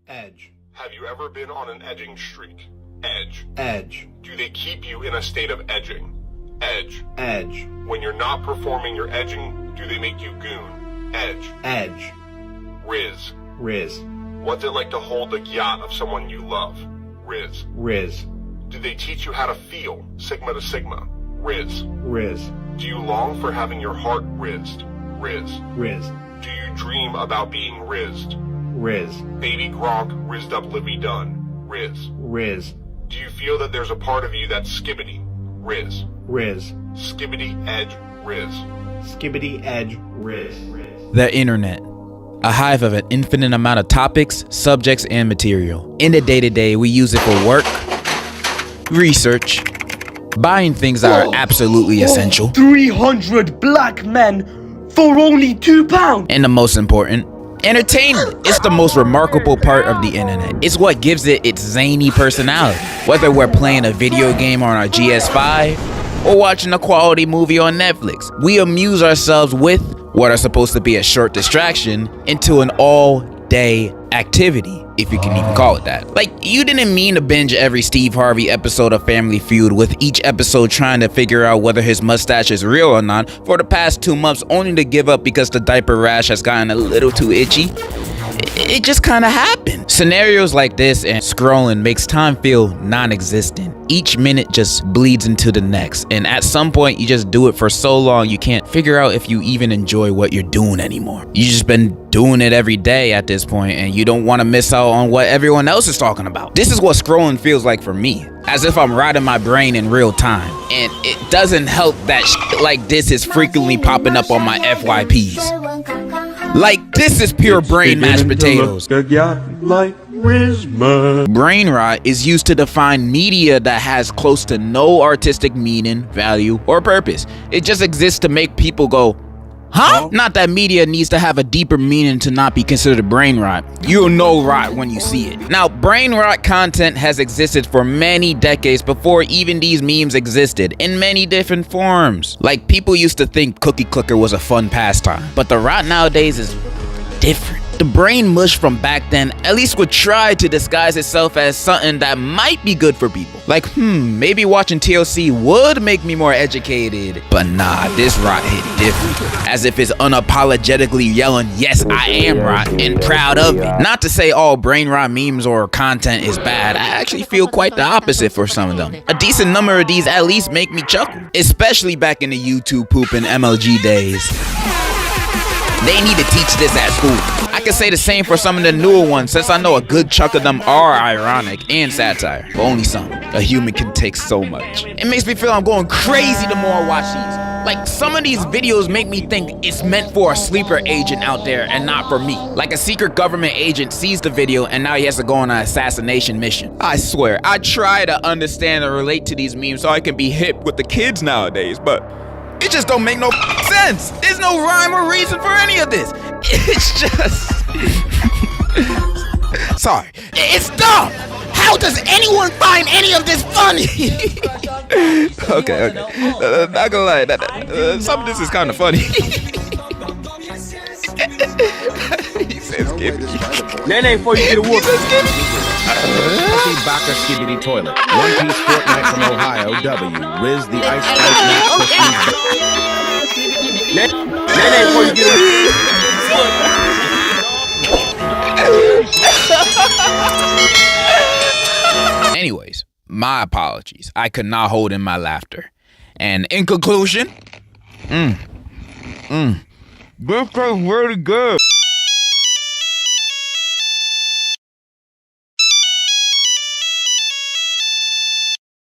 Edge. Have you ever been on an edging streak? Edge. Edge. Do they keep you in a state of edging? Edge. Edge. When you're not performing your edging, do they make you goon? Edge. Edge. Riz. Riz. What's it like to hold the yacht of someone you love? Riz. Riz. Do they teach you how to feel? Sigma to sigma. Riz. Riz. Do you long for having your heart rizzed? Riz. Riz. Do you dream about being rizzed? Riz. Baby Gronk, rizzed up Livy Dunn. Riz. Riz. Do you feel that there's a part of you that's skibbity? Riz. Riz. Skibbity edge riz. Skibbity edge riz. The internet. A hive of an infinite amount of topics, subjects, and material. In the day-to-day, we use it for work, research, buying things that are absolutely essential, 300 black men for only £2. and the most important, entertainment. It's the most remarkable part of the internet. It's what gives it its zany personality. Whether we're playing a video game on our GS5 or watching a quality movie on Netflix, we amuse ourselves with what are supposed to be a short distraction into an all-day activity, if you can even call it that. Like, you didn't mean to binge every Steve Harvey episode of Family Feud, with each episode trying to figure out whether his mustache is real or not for the past 2 months, only to give up because the diaper rash has gotten a little too itchy. It just kind of happened. Scenarios like this and scrolling makes time feel non-existent. Each minute just bleeds into the next, and at some point you just do it for so long you can't figure out if you even enjoy what you're doing anymore. You just been doing it every day at this point, and you don't want to miss out on what everyone else is talking about. This is what scrolling feels like for me, as if I'm riding my brain in real time, and it doesn't help that shit like this is frequently popping up on my FYPs. Like, this is pure brain mashed potatoes. Brain rot is used to define media that has close to no artistic meaning, value, or purpose. It just exists to make people go, huh? Not that media needs to have a deeper meaning to not be considered brain rot. You'll know rot when you see it. Now, brain rot content has existed for many decades before even these memes existed, in many different forms. Like, people used to think Cookie Clicker was a fun pastime, but the rot nowadays is different. The brain mush from back then at least would try to disguise itself as something that might be good for people. Like, maybe watching TLC would make me more educated. But nah, this rot hit different. As if it's unapologetically yelling, yes, I am rot, and proud of it. Not to say all brain rot memes or content is bad. I actually feel quite the opposite for some of them. A decent number of these at least make me chuckle. Especially back in the YouTube poop and MLG days. They need to teach this at school. I can say the same for some of the newer ones, since I know a good chunk of them are ironic and satire, but only some. A human can take so much. It makes me feel I'm going crazy the more I watch these. Like, some of these videos make me think it's meant for a sleeper agent out there and not for me. Like, a secret government agent sees the video and now he has to go on an assassination mission. I swear, I try to understand and relate to these memes so I can be hip with the kids nowadays, but it just don't make no sense. There's no rhyme or reason for any of this. It's just... Sorry. It's dumb. How does anyone find any of this funny? Okay. Not gonna lie. Some of this is kind of funny. He says skibbity. Nene, before you get a whoop. Baka Skibbity Toilet. One Piece Fortnite from Ohio. W. Riz the Ice Ice Nene, before you get a whoop. Anyways, my apologies. I could not hold in my laughter. And in conclusion, this tastes really good.